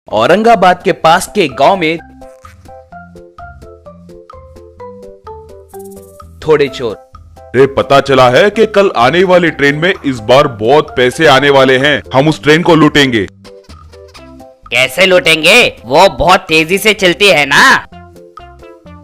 औरंगाबाद के पास के गांव में थोड़े चोर। रे पता चला है कि कल आने वाली ट्रेन में इस बार बहुत पैसे आने वाले हैं। हम उस ट्रेन को लूटेंगे। कैसे लूटेंगे? वो बहुत तेजी से चलती है ना।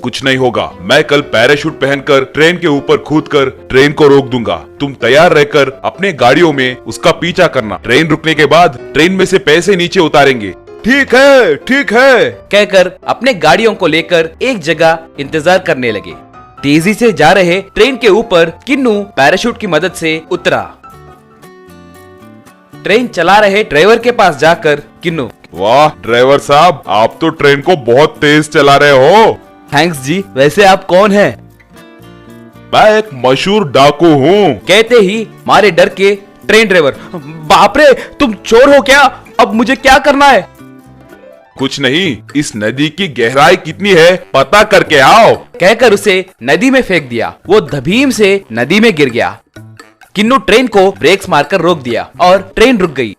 कुछ नहीं होगा। मैं कल पैराशूट पहनकर ट्रेन के ऊपर कूदकर ट्रेन को रोक दूंगा। तुम तैयार रहकर अपने गाड़ियों में उसका पीछा करना। ट्रेन रुकने के बाद ट्रेन में से पैसे नीचे उतारेंगे। ठीक है, ठीक है कहकर अपने गाड़ियों को लेकर एक जगह इंतजार करने लगे। तेजी से जा रहे ट्रेन के ऊपर किन्नू पैराशूट की मदद से उतरा। ट्रेन चला रहे ड्राइवर के पास जाकर किन्नू, वाह ड्राइवर साहब, आप तो ट्रेन को बहुत तेज चला रहे हो। थैंक्स जी। वैसे आप कौन हैं? मैं एक मशहूर डाकू हूँ। कहते ही मारे डर के ट्रेन ड्राइवर, बाप रे, तुम चोर हो क्या? अब मुझे क्या करना है? कुछ नहीं, इस नदी की गहराई कितनी है पता करके आओ। कहकर उसे नदी में फेंक दिया। वो धभीम से नदी में गिर गया। किन्नू ट्रेन को ब्रेक्स मारकर रोक दिया और ट्रेन रुक गई।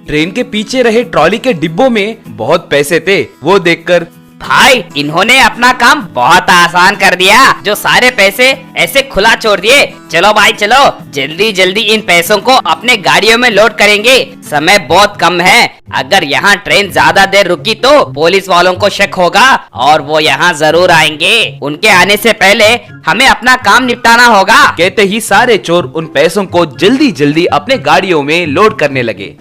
ट्रेन के पीछे रहे ट्रॉली के डिब्बों में बहुत पैसे थे। वो देखकर, भाई, इन्होंने अपना काम बहुत आसान कर दिया। जो सारे पैसे ऐसे खुला छोड़ दिए। चलो भाई चलो, जल्दी जल्दी इन पैसों को अपने गाड़ियों में लोड करेंगे। समय बहुत कम है। अगर यहाँ ट्रेन ज्यादा देर रुकी तो पुलिस वालों को शक होगा और वो यहाँ जरूर आएंगे। उनके आने से पहले हमें अपना काम निपटाना होगा। कहते ही सारे चोर उन पैसों को जल्दी जल्दी अपने गाड़ियों में लोड करने लगे।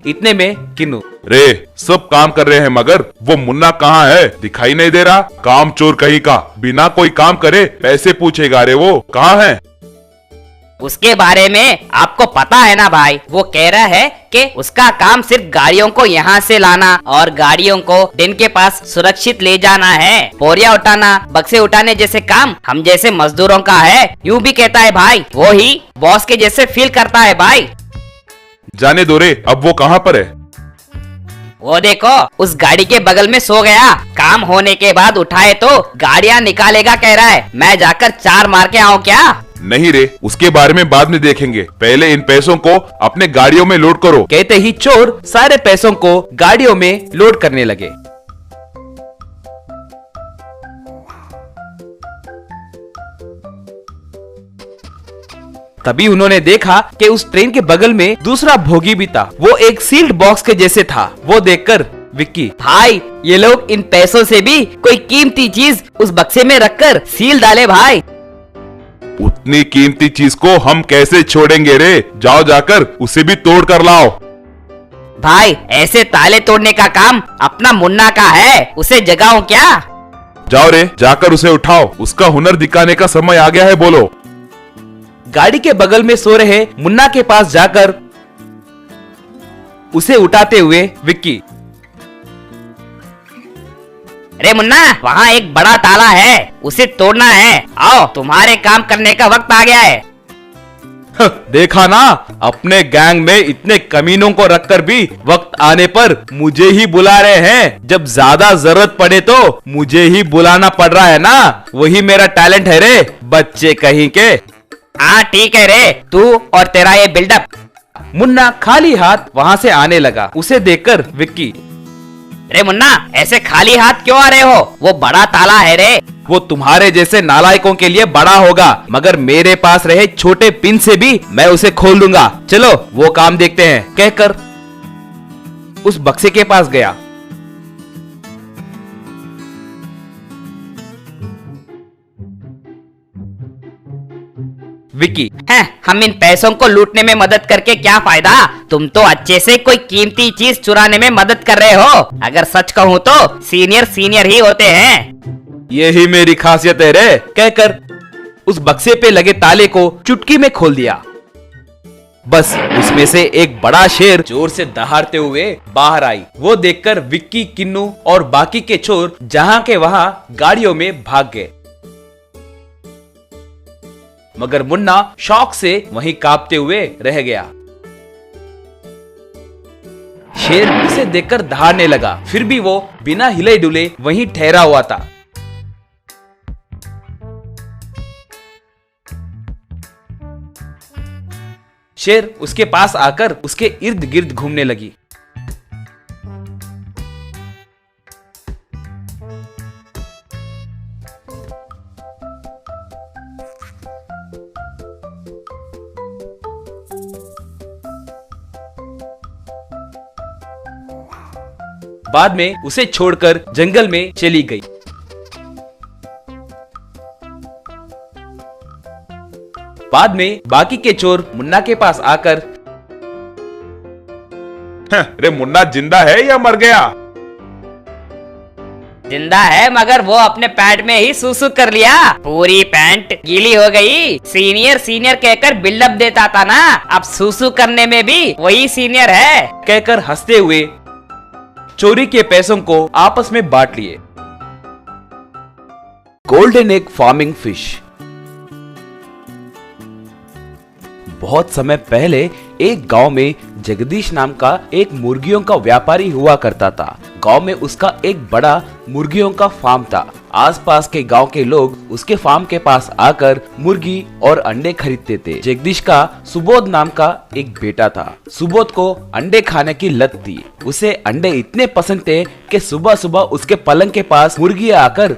इतने में किन्नू, रे सब काम कर रहे हैं मगर वो मुन्ना कहाँ है? दिखाई नहीं दे रहा। काम चोर कहीं का, बिना कोई काम करे पैसे पूछेगा। रे वो कहाँ है? उसके बारे में आपको पता है ना भाई। वो कह रहा है कि उसका काम सिर्फ गाड़ियों को यहाँ से लाना और गाड़ियों को दिन के पास सुरक्षित ले जाना है। बोरिया उठाना, बक्से उठाने जैसे काम हम जैसे मजदूरों का है। यूँ भी कहता है भाई। वो ही बॉस के जैसे फील करता है भाई। जाने दो रे, अब वो कहाँ पर है? वो देखो, उस गाड़ी के बगल में सो गया। काम होने के बाद उठाए तो गाड़ियाँ निकालेगा कह रहा है। मैं जाकर चार मार के आऊँ क्या? नहीं रे, उसके बारे में बाद में देखेंगे। पहले इन पैसों को अपने गाड़ियों में लोड करो। कहते ही चोर सारे पैसों को गाड़ियों में लोड करने लगे। तभी उन्होंने देखा कि उस ट्रेन के बगल में दूसरा भोगी भी था। वो एक सील्ड बॉक्स के जैसे था। वो देखकर विक्की, भाई, ये लोग इन पैसों से भी कोई कीमती चीज उस बक्से में रखकर सील डाले भाई। उतनी कीमती चीज को हम कैसे छोड़ेंगे रे? जाओ जाकर उसे भी तोड़ कर लाओ। भाई, ऐसे ताले तोड़ने का काम अपना मुन्ना का है। उसे जगाओ क्या? जाओ रे, जाकर उसे उठाओ। उसका हुनर दिखाने का समय आ गया है। बोलो। गाड़ी के बगल में सो रहे मुन्ना के पास जाकर उसे उठाते हुए विक्की, अरे मुन्ना, वहाँ एक बड़ा ताला है, उसे तोड़ना है। आओ, तुम्हारे काम करने का वक्त आ गया है। देखा ना, अपने गैंग में इतने कमीनों को रखकर भी वक्त आने पर मुझे ही बुला रहे हैं। जब ज्यादा जरूरत पड़े तो मुझे ही बुलाना पड़ रहा है ना। वही मेरा टैलेंट है रे, बच्चे कहीं के। हाँ ठीक है रे, तू और तेरा ये बिल्डअप। मुन्ना खाली हाथ वहाँ से आने लगा। उसे देखकर विक्की, रे मुन्ना, ऐसे खाली हाथ क्यों आ रहे हो? वो बड़ा ताला है रे। वो तुम्हारे जैसे नालायकों के लिए बड़ा होगा, मगर मेरे पास रहे छोटे पिन से भी मैं उसे खोल दूंगा। चलो वो काम देखते हैं। कहकर उस बक्से के पास गया। विक्की, हम इन पैसों को लूटने में मदद करके क्या फायदा? तुम तो अच्छे से कोई कीमती चीज चुराने में मदद कर रहे हो। अगर सच कहूँ तो सीनियर सीनियर ही होते हैं। यही मेरी खासियत है रे। कहकर उस बक्से पे लगे ताले को चुटकी में खोल दिया। बस उसमें से एक बड़ा शेर जोर से दहाड़ते हुए बाहर आई। वो देखकर विक्की, किन्नू और बाकी के चोर जहां के वहां गाड़ियों में भाग गए। मगर मुन्ना शौक से वहीं कांपते हुए रह गया। शेर उसे देखकर दहाड़ने लगा, फिर भी वो बिना हिले डुले वहीं ठहरा हुआ था। शेर उसके पास आकर उसके इर्द गिर्द घूमने लगी। बाद में उसे छोड़कर जंगल में चली गई। बाद में बाकी के चोर मुन्ना के पास आकर, रे मुन्ना जिंदा है या मर गया? जिंदा है, मगर वो अपने पैंट में ही सूसू कर लिया, पूरी पैंट गीली हो गई। सीनियर सीनियर कहकर बिल्डअप देता था ना, अब सूसू करने में भी वही सीनियर है। कहकर हंसते हुए चोरी के पैसों को आपस में बांट लिए। Golden egg farming fish. बहुत समय पहले एक गांव में जगदीश नाम का एक मुर्गियों का व्यापारी हुआ करता था। गांव में उसका एक बड़ा मुर्गियों का फार्म था। आसपास के गांव के लोग उसके फार्म के पास आकर मुर्गी और अंडे खरीदते थे। जगदीश का सुबोध नाम का एक बेटा था। सुबोध को अंडे खाने की लत थी। उसे अंडे इतने पसंद थे कि सुबह सुबह उसके पलंग के पास मुर्गी आकर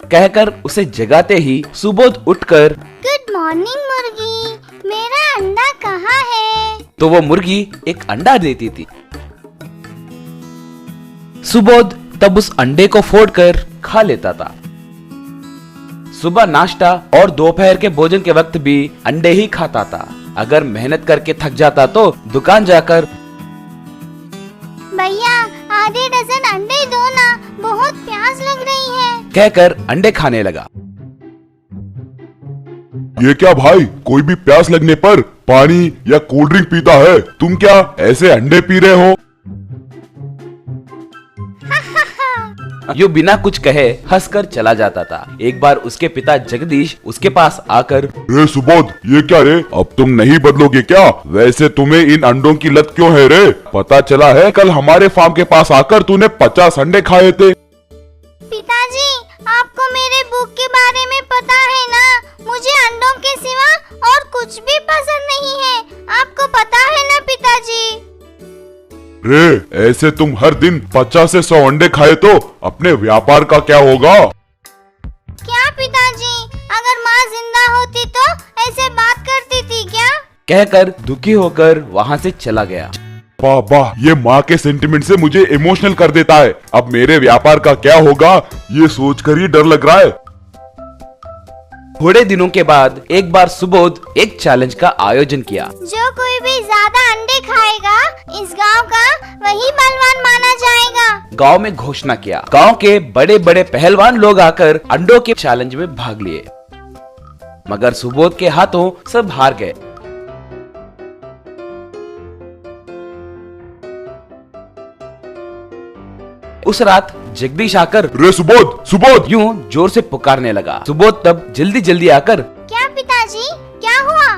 कहकर उसे जगाते ही सुबोध उठकर, गुड मॉर्निंग मुर्गी, मेरा अंडा कहाँ है? तो वो मुर्गी एक अंडा देती थी। सुबोध तब उस अंडे को फोड़कर खा लेता था। सुबह नाश्ता और दोपहर के भोजन के वक्त भी अंडे ही खाता था। अगर मेहनत करके थक जाता तो दुकान जाकर, भैया आधे डजन अंडे दो ना, बहुत प्यास लग रही है, कहकर अंडे खाने लगा। ये क्या भाई, कोई भी प्यास लगने पर पानी या कोल्ड ड्रिंक पीता है, तुम क्या ऐसे अंडे पी रहे हो? यो बिना कुछ कहे हंसकर चला जाता था। एक बार उसके पिता जगदीश उसके पास आकर, रे सुबोध, ये क्या रे, अब तुम नहीं बदलोगे क्या? वैसे तुम्हें इन अंडों की लत क्यों है रे? पता चला है कल हमारे फार्म के पास आकर तूने 50 अंडे खाए थे। पिताजी आपको मेरे बुक के बारे में पता है ना, मुझे अंडों के सिवा और कुछ भी पसंद नहीं है, आपको पता है ना पिताजी। रे ऐसे तुम हर दिन 50 से 100 अंडे खाए तो अपने व्यापार का क्या होगा? क्या पिताजी, अगर माँ जिंदा होती तो ऐसे बात करती थी क्या? कहकर दुखी होकर वहाँ से चला गया। वाह वाह, ये माँ के सेंटिमेंट से मुझे इमोशनल कर देता है। अब मेरे व्यापार का क्या होगा, ये सोचकर ही डर लग रहा है। थोड़े दिनों के बाद एक बार सुबोध एक चैलेंज का आयोजन किया। जो कोई भी ज्यादा अंडे खाएगा इस गांव का वही बलवान माना जाएगा। गांव में घोषणा किया। गांव के बड़े बड़े पहलवान लोग आकर अंडों के चैलेंज में भाग लिए, मगर सुबोध के हाथों सब हार गए। उस रात जगदीश आकर, रे सुबोध, सुबोध, यूं जोर से पुकारने लगा। सुबोध तब जल्दी जल्दी आकर, क्या पिताजी, क्या हुआ?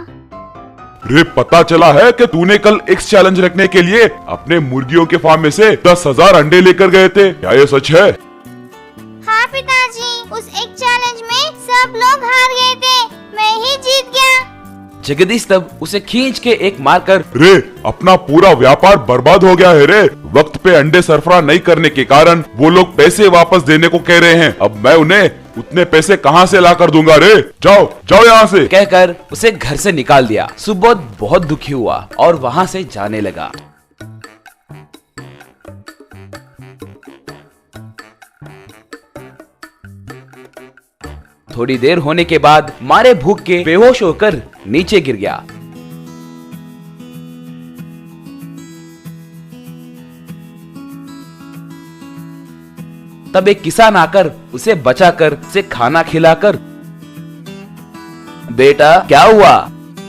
रे पता चला है कि तूने कल एक्स चैलेंज रखने के लिए अपने मुर्गियों के फार्म में से 10,000 अंडे लेकर गए थे, क्या ये सच है? हाँ पिताजी, उस एक चैलेंज में सब लोग हार गए थे, मैं ही जीत गया। जगदीश तब उसे खींच के एक मारकर, रे अपना पूरा व्यापार बर्बाद हो गया है रे। वक्त पे अंडे सरफरा नहीं करने के कारण वो लोग पैसे वापस देने को कह रहे हैं। अब मैं उन्हें उतने पैसे कहाँ से ला कर दूंगा रे? जाओ जाओ यहाँ से, कहकर उसे घर से निकाल दिया। सुबोध बहुत दुखी हुआ और वहाँ से जाने लगा। थोड़ी देर होने के बाद मारे भूख के बेहोश होकर नीचे गिर गया। तब एक किसान आकर उसे बचाकर उसे खाना खिलाकर, बेटा क्या हुआ?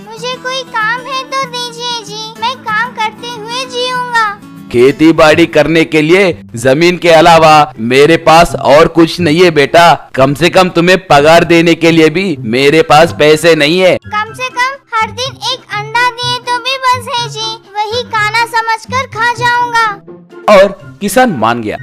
मुझे कोई काम है तो दीजिए जी, मैं काम करते हुए जीऊंगा। खेती बाड़ी करने के लिए जमीन के अलावा मेरे पास और कुछ नहीं है बेटा। कम से कम तुम्हें पगार देने के लिए भी मेरे पास पैसे नहीं है। कम से कम हर दिन एक अंडा दिए तो भी बस है जी, वही खाना समझकर खा जाऊंगा। और किसान मान गया।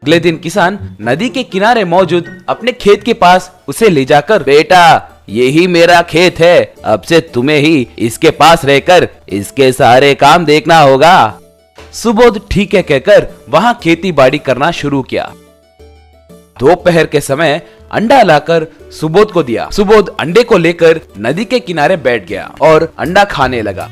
अगले दिन किसान नदी के किनारे मौजूद अपने खेत के पास उसे ले जाकर, बेटा यही मेरा खेत है, अब से तुम्हें ही इसके पास रहकर इसके सारे काम देखना होगा। सुबोध ठीक है कहकर वहां खेती बाड़ी करना शुरू किया। दोपहर के समय अंडा लाकर सुबोध को दिया। सुबोध अंडे को लेकर नदी के किनारे बैठ गया और अंडा खाने लगा।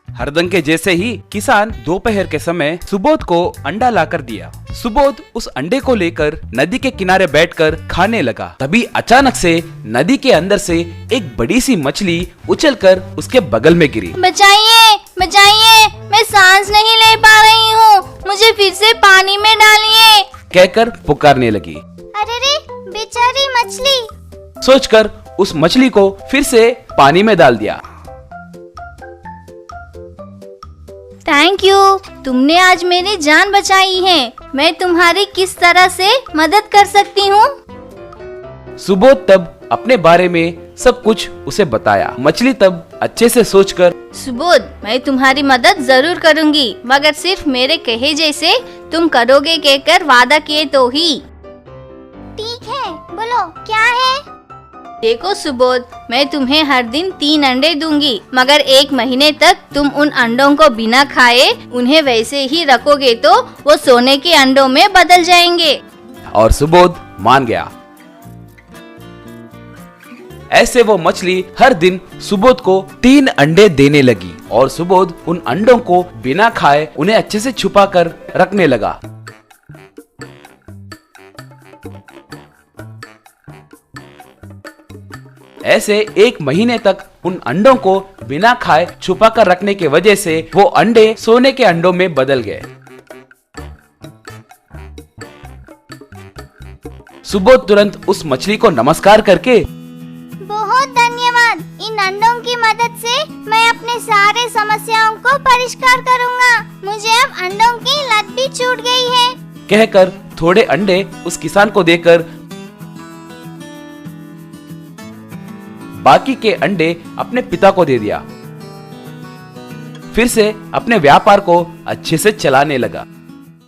हरदंग के जैसे ही किसान दोपहर के समय सुबोध को अंडा लाकर दिया। सुबोध उस अंडे को लेकर नदी के किनारे बैठकर खाने लगा। तभी अचानक से नदी के अंदर से एक बड़ी सी मछली उछलकर उसके बगल में गिरी। बचाइए, बचाइए, मैं सांस नहीं ले पा रही हूँ, मुझे फिर से पानी में डालिए, कहकर पुकारने लगी। अरे रे, बेचारी मछली। सोचकर उस मछली को फिर से पानी में डाल दिया। थैंक यू, तुमने आज मेरी जान बचाई है। मैं तुम्हारी किस तरह से मदद कर सकती हूँ? सुबोध तब अपने बारे में सब कुछ उसे बताया। मछली तब अच्छे से सोचकर, सुबोध, मैं तुम्हारी मदद जरूर करूँगी, मगर सिर्फ मेरे कहे जैसे तुम करोगे कहकर वादा किए तो ही। ठीक है, बोलो क्या है? देखो सुबोध, मैं तुम्हें हर दिन 3 अंडे दूंगी, मगर 1 महीने तक तुम उन अंडों को बिना खाए उन्हें वैसे ही रखोगे तो वो सोने के अंडों में बदल जाएंगे। और सुबोध मान गया। ऐसे वो मछली हर दिन सुबोध को 3 अंडे देने लगी और सुबोध उन अंडों को बिना खाए उन्हें अच्छे से छुपा कर रखने लगा। ऐसे 1 महीने तक उन अंडों को बिना खाए छुपा कर रखने की वजह से वो अंडे सोने के अंडों में बदल गए। सुबोध तुरंत उस मछली को नमस्कार करके, बहुत धन्यवाद, इन अंडों की मदद से मैं अपने सारे समस्याओं को परिष्कार करूंगा। मुझे अब अंडों की लत भी छूट गई है, कहकर थोड़े अंडे उस किसान को देकर बाकी के अंडे अपने पिता को दे दिया। फिर से अपने व्यापार को अच्छे से चलाने लगा।